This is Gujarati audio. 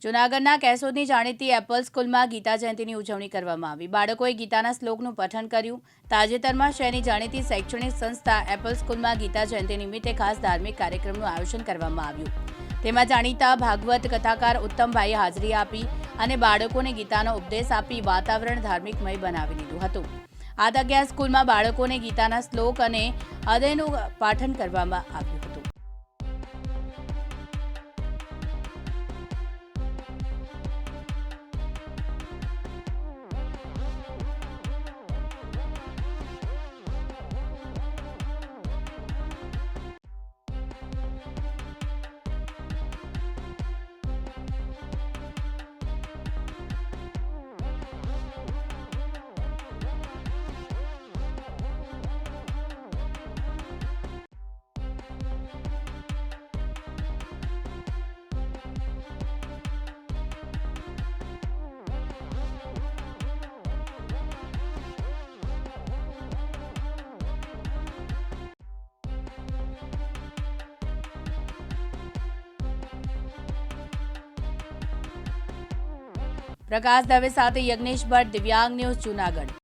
જૂનાગઢના કેશોદની જાણીતી એપલ સ્કૂલમાં ગીતા જયંતિની ઉજવણી કરવામાં આવી। બાળકોએ ગીતાના શ્લોકનું પઠન કર્યું। તાજેતરમાં શહેરની જાણીતી શૈક્ષણિક સંસ્થા એપલ સ્કૂલમાં ગીતા જયંતિ નિમિત્તે ખાસ ધાર્મિક કાર્યક્રમનું આયોજન કરવામાં આવ્યું। તેમાં જાણીતા ભાગવત કથાકાર ઉત્તમભાઈએ હાજરી આપી અને બાળકોને ગીતાનો ઉપદેશ આપી વાતાવરણ ધાર્મિકમય બનાવી દીધું હતું। આ તકે સ્કૂલમાં બાળકોને ગીતાના શ્લોક અને અધ્યયનું પાઠન કરવામાં આવ્યું હતું। પ્રકાશ દવે સાથે યજ્ઞેશ ભટ્ટ, દિવ્યાંગ ન્યૂઝ, જૂનાગઢ।